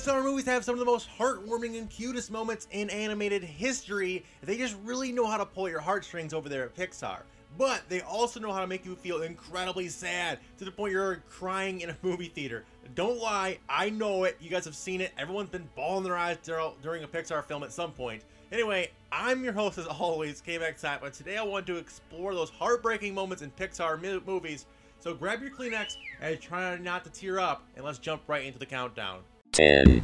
Pixar movies have some of the most heartwarming and cutest moments in animated history. They just really know how to pull your heartstrings over there at Pixar. But they also know how to make you feel incredibly sad to the point you're crying in a movie theater. Don't lie, I know it. You guys have seen it. Everyone's been bawling their eyes during a Pixar film at some point. Anyway, I'm your host as always, KMaxType, and today I want to explore those heartbreaking moments in Pixar movies. So grab your Kleenex and try not to tear up, and let's jump right into the countdown. 10.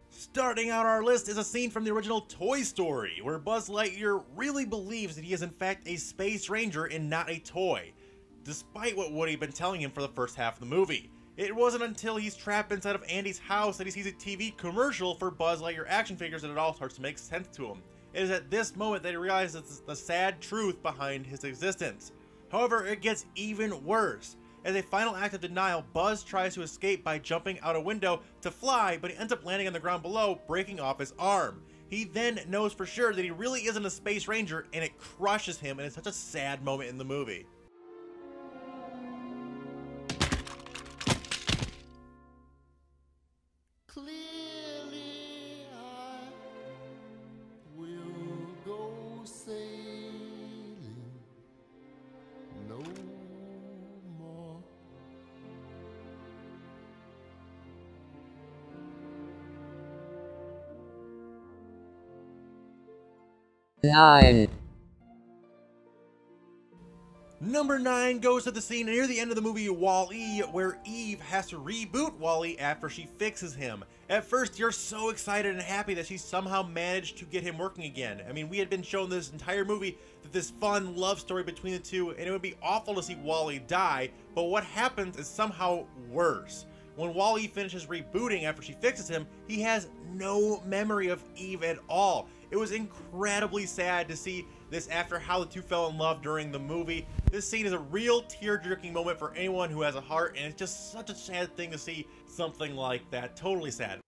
Starting out our list is a scene from the original Toy Story, where Buzz Lightyear really believes that he is in fact a space ranger and not a toy, despite what Woody had been telling him for the first half of the movie. It wasn't until he's trapped inside of Andy's house that he sees a TV commercial for Buzz Lightyear action figures that it all starts to make sense to him. It is at this moment that he realizes the sad truth behind his existence. However, it gets even worse. As a final act of denial, Buzz tries to escape by jumping out a window to fly, but he ends up landing on the ground below, breaking off his arm. He then knows for sure that he really isn't a space ranger, and it crushes him, and it's such a sad moment in the movie. Clearly I will go sailing no more. Nine. Number 9 goes to the scene near the end of the movie Wall-E, where Eve has to reboot Wall-E after she fixes him. At first, you're so excited and happy that she somehow managed to get him working again. I mean, we had been shown this entire movie that this fun love story between the two, and it would be awful to see Wall-E die, but what happens is somehow worse. When Wall-E finishes rebooting after she fixes him, he has no memory of Eve at all. It was incredibly sad to see this after how the two fell in love during the movie. This scene is a real tear-jerking moment for anyone who has a heart, and it's just such a sad thing to see something like that. Totally sad.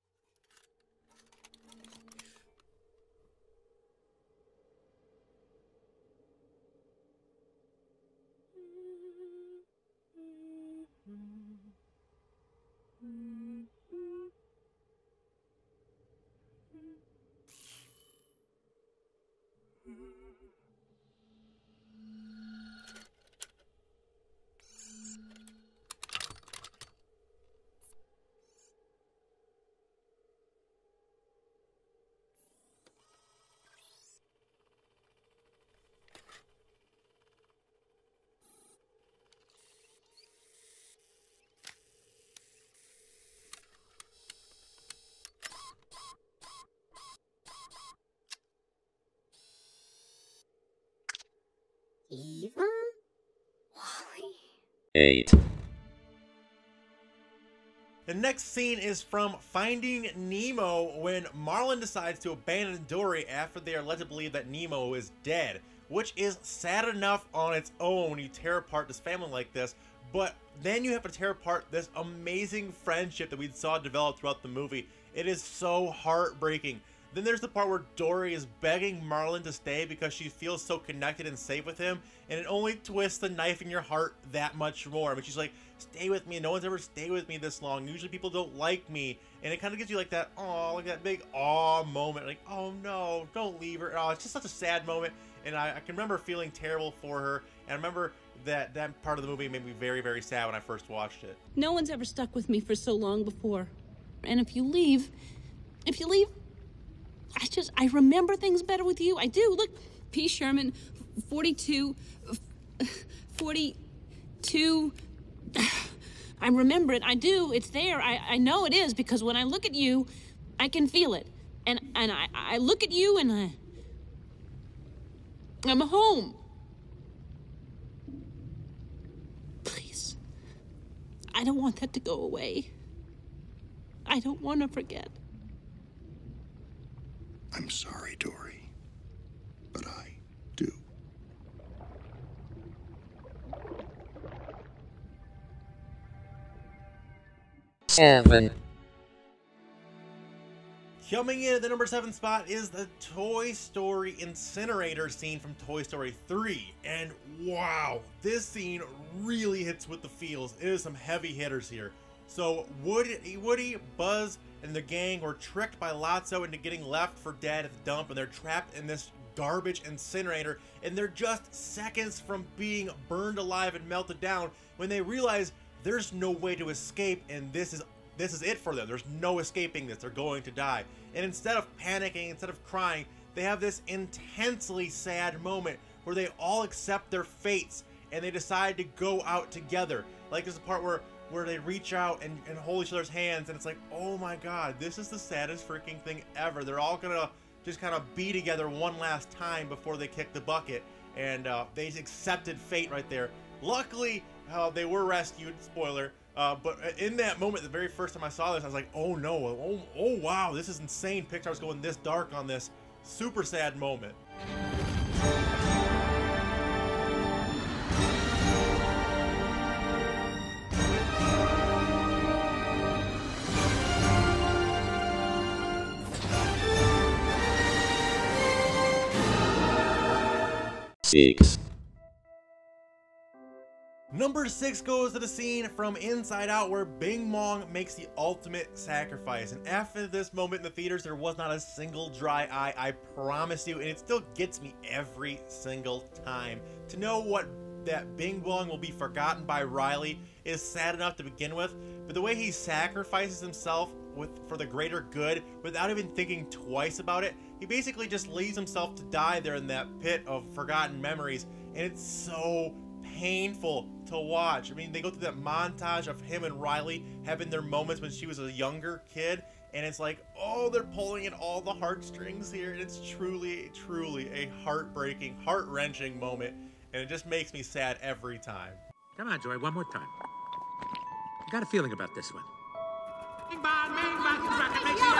Eva? Wally? 8. The next scene is from Finding Nemo, when Marlin decides to abandon Dory after they are led to believe that Nemo is dead, which is sad enough on its own when you tear apart this family like this, but then you have to tear apart this amazing friendship that we saw develop throughout the movie. It is so heartbreaking. Then there's the part where Dory is begging Marlin to stay because she feels so connected and safe with him, and it only twists the knife in your heart that much more. I mean, she's like, stay with me, no one's ever stayed with me this long, usually people don't like me, and it kind of gives you like that, oh, like that big aw moment, like, oh no, don't leave her. Oh, it's just such a sad moment, and I can remember feeling terrible for her, and I remember that part of the movie made me very, very sad when I first watched it. No one's ever stuck with me for so long before, and if you leave, I remember things better with you. I do. Look, P. Sherman, 42. I remember it. I do. It's there. I know it is, because when I look at you, I can feel it. And I look at you and I'm home. Please. I don't want that to go away. I don't want to forget. I'm sorry, Dory, but I do. 7. Coming in at the number 7 spot is the Toy Story Incinerator scene from Toy Story 3. And wow, this scene really hits with the feels. It is some heavy hitters here. So Woody, Buzz, and the gang were tricked by Lotso into getting left for dead at the dump, and they're trapped in this garbage incinerator, and they're just seconds from being burned alive and melted down when they realize there's no way to escape, and this is it for them. There's no escaping this. They're going to die. And instead of panicking, instead of crying, they have this intensely sad moment where they all accept their fates and they decide to go out together. Like there's a part where they reach out and hold each other's hands, and it's like, oh my god, this is the saddest freaking thing ever. They're all gonna just kind of be together one last time before they kick the bucket, and they accepted fate right there. Luckily, they were rescued, spoiler, but in that moment, the very first time I saw this, I was like, oh no, oh wow, this is insane. Pixar's going this dark on this super sad moment. Six. Number 6 goes to the scene from Inside Out where Bing Bong makes the ultimate sacrifice. And after this moment in the theaters, there was not a single dry eye, I promise you, and it still gets me every single time. To know that Bing Bong will be forgotten by Riley is sad enough to begin with, but the way he sacrifices himself for the greater good without even thinking twice about it, he basically just leaves himself to die there in that pit of forgotten memories, and it's so painful to watch. I mean, they go through that montage of him and Riley having their moments when she was a younger kid, and it's like, oh, they're pulling at all the heartstrings here, and it's truly, truly a heartbreaking, heart-wrenching moment, and it just makes me sad every time. Come on, Joy, one more time. I got a feeling about this one. Bing bong, sing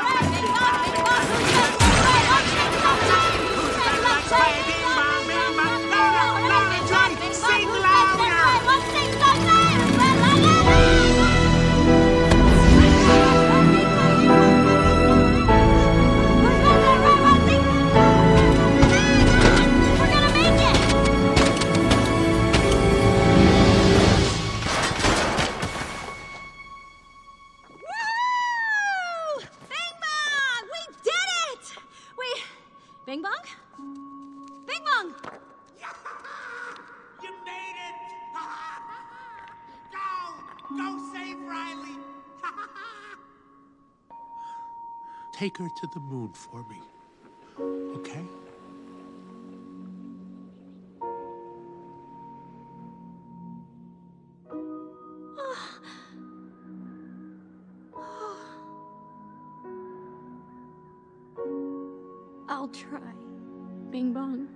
Bing Bong? Bing Bong! You made it! Go save Riley! Take her to the moon for me, okay? I'll try, Bing Bong.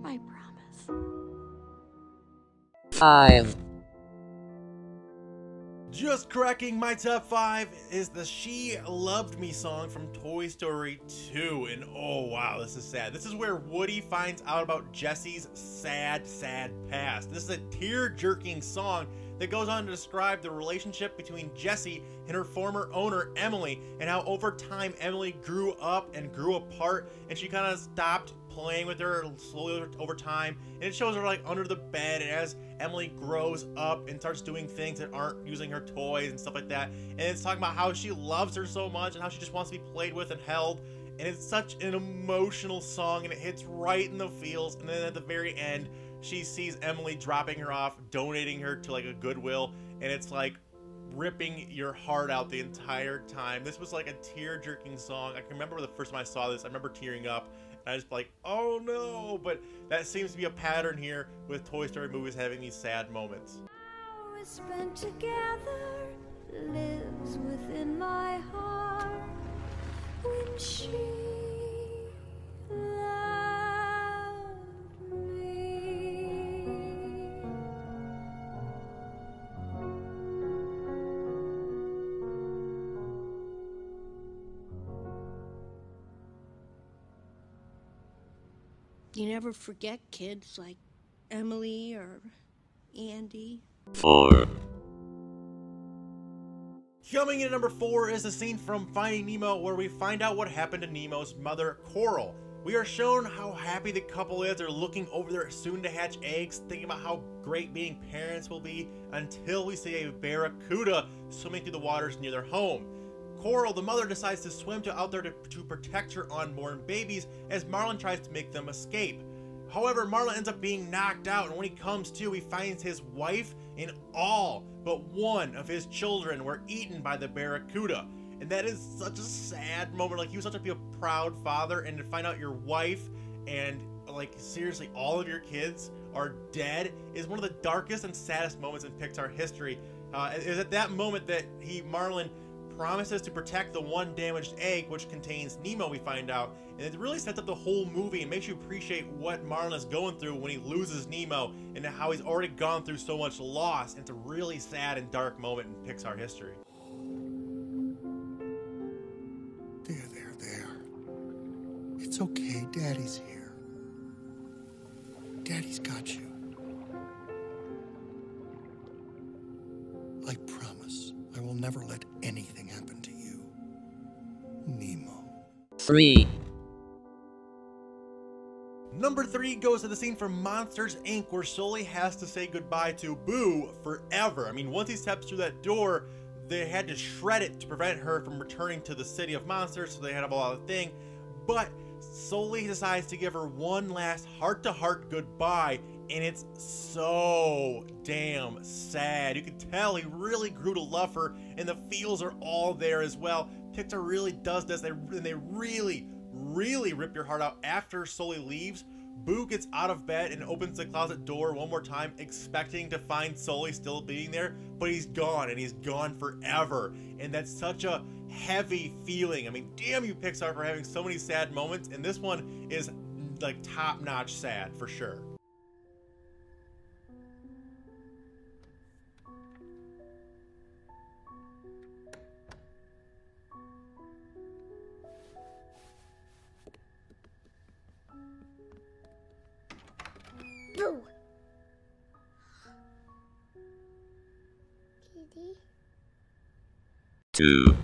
I promise. 5. Just cracking my top 5 is the She Loved Me song from Toy Story 2. And oh wow, this is sad. This is where Woody finds out about Jesse's sad, sad past. This is a tear-jerking song that goes on to describe the relationship between Jessie and her former owner, Emily, and how over time Emily grew up and grew apart, and she kind of stopped playing with her slowly over time, and it shows her like under the bed, and as Emily grows up and starts doing things that aren't using her toys and stuff like that, and it's talking about how she loves her so much and how she just wants to be played with and held, and it's such an emotional song, and it hits right in the feels. And then at the very end, she sees Emily dropping her off, donating her to like a Goodwill, and it's like ripping your heart out the entire time. This was like a tear-jerking song. I can remember the first time I saw this, I remember tearing up, and I was like, oh no, but that seems to be a pattern here with Toy Story movies having these sad moments. Hours spent together lives within my heart when she loved me. You never forget kids like Emily or Andy. 4. Coming in at number 4 is the scene from Finding Nemo where we find out what happened to Nemo's mother, Coral. We are shown how happy the couple is. They're looking over their soon-to-hatch eggs, thinking about how great being parents will be, until we see a barracuda swimming through the waters near their home. Coral, the mother, decides to swim out there to protect her unborn babies as Marlin tries to make them escape. However, Marlin ends up being knocked out, and when he comes to, he finds his wife and all but one of his children were eaten by the barracuda. And that is such a sad moment. Like, he was such a proud father, and to find out your wife and, like, seriously, all of your kids are dead is one of the darkest and saddest moments in Pixar history. It is at that moment that Marlin promises to protect the one damaged egg, which contains Nemo, we find out. And it really sets up the whole movie and makes you appreciate what Marlin is going through when he loses Nemo and how he's already gone through so much loss. It's a really sad and dark moment in Pixar history. There. It's okay, Daddy's here. Daddy's got you. I promise I will never let anything happen to you. Nemo. 3. Number 3 goes to the scene from Monsters, Inc., where Sully has to say goodbye to Boo forever. I mean, once he steps through that door, they had to shred it to prevent her from returning to the city of monsters, so they had a lot of thing. But Sully decides to give her one last heart-to-heart goodbye, and it's so damn sad. You can tell he really grew to love her, and the feels are all there as well. Pixar really does this, and they really rip your heart out. After Sully leaves, Boo gets out of bed and opens the closet door one more time, expecting to find Sully still being there, but he's gone, and he's gone forever. And that's such a heavy feeling. I mean, damn you, Pixar, for having so many sad moments, and this one is like top-notch sad for sure. Boo! Kitty? 2.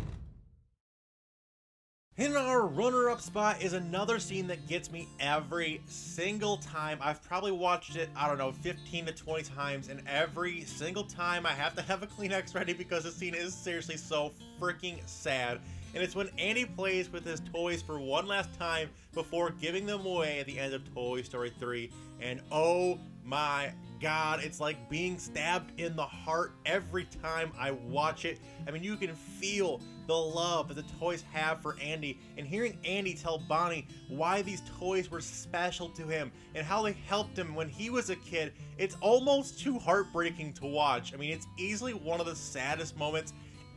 In our runner-up spot is another scene that gets me every single time. I've probably watched it, I don't know, 15 to 20 times, and every single time I have to have a Kleenex ready because the scene is seriously so freaking sad. And it's when Andy plays with his toys for one last time before giving them away at the end of Toy Story 3. And oh my god, it's like being stabbed in the heart every time I watch it. I mean, you can feel the love that the toys have for Andy, and hearing Andy tell Bonnie why these toys were special to him and how they helped him when he was a kid, it's almost too heartbreaking to watch. I mean, it's easily one of the saddest moments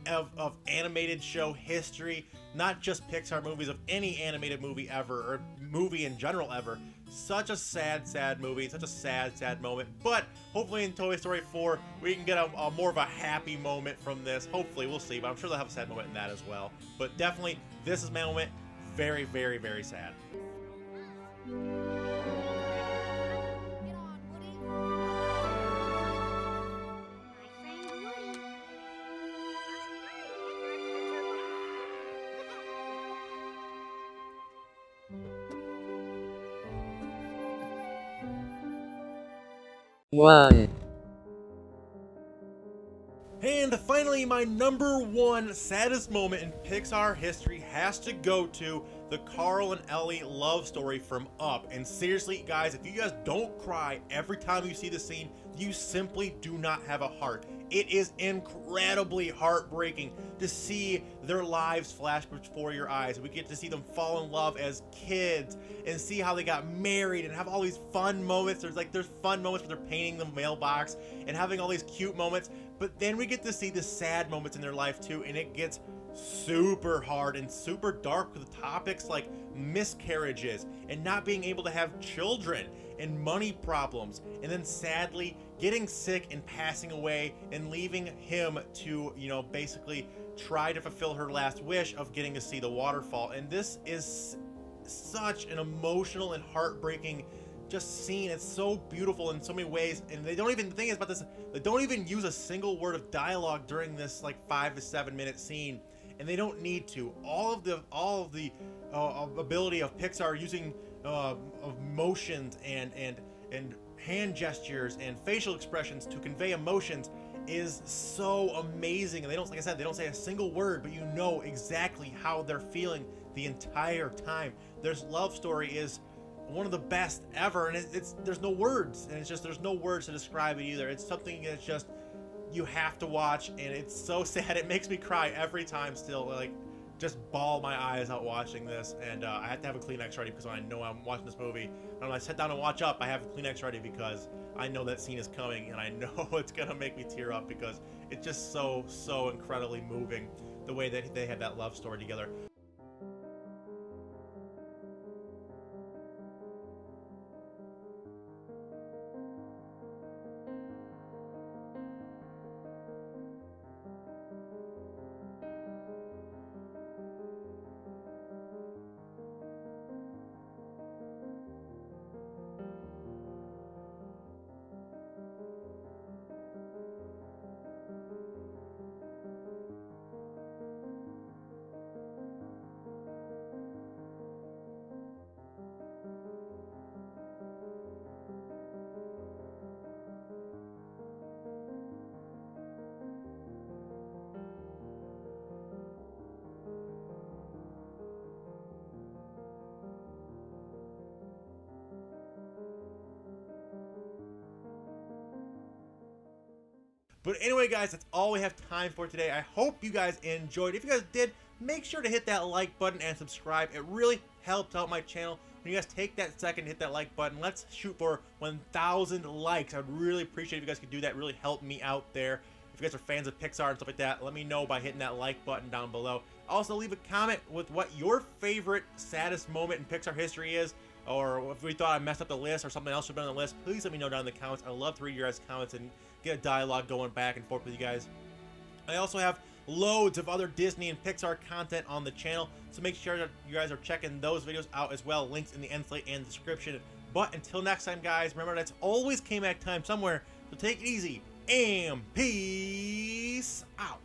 of animated show history, not just Pixar movies, of any animated movie ever, or movie in general ever. Such a sad movie, such a sad moment, but hopefully in Toy Story 4 we can get a more of a happy moment from this. Hopefully, we'll see, but I'm sure they'll have a sad moment in that as well. But definitely, this is my moment. Very sad. One. And finally, my number 1 saddest moment in Pixar history has to go to the Carl and Elly love story from Up. And seriously, guys, if you guys don't cry every time you see the scene, you simply do not have a heart. It is incredibly heartbreaking to see their lives flash before your eyes. We get to see them fall in love as kids and see how they got married and have all these fun moments. There's fun moments where they're painting the mailbox and having all these cute moments, but then we get to see the sad moments in their life too, and it gets super hard and super dark with topics like miscarriages and not being able to have children and money problems, and then sadly getting sick and passing away and leaving him to, you know, basically try to fulfill her last wish of getting to see the waterfall. And this is such an emotional and heartbreaking just scene. It's so beautiful in so many ways, and they don't even, the thing is about this, they don't even use a single word of dialogue during this like 5 to 7 minute scene, and they don't need to. All of the ability of Pixar using of motions and hand gestures and facial expressions to convey emotions is so amazing. And they don't, like I said, they don't say a single word, but you know exactly how they're feeling the entire time. Their love story is one of the best ever, and there's no words, and it's just there's no words to describe it either. It's something that's just you have to watch, and it's so sad. It makes me cry every time still, like just bawl my eyes out watching this. And I have to have a Kleenex ready because when I know I'm watching this movie, and when I sit down and watch up, I have a Kleenex ready because I know that scene is coming, and I know it's gonna make me tear up because it's just so incredibly moving the way that they have that love story together. But anyway, guys, that's all we have time for today. I hope you guys enjoyed. If you guys did, make sure to hit that like button and subscribe. It really helps out my channel. When you guys take that second, hit that like button. Let's shoot for 1,000 likes. I'd really appreciate if you guys could do that. Really help me out there. If you guys are fans of Pixar and stuff like that, let me know by hitting that like button down below. Also, leave a comment with what your favorite saddest moment in Pixar history is, or if we thought I messed up the list or something else should have been on the list. Please let me know down in the comments. I love to read your guys' comments and get a dialogue going back and forth with you guys. I also have loads of other Disney and Pixar content on the channel, so make sure that you guys are checking those videos out as well. Links in the end slate and description. But until next time, guys, remember that's always K-Mac time somewhere, so take it easy and peace out.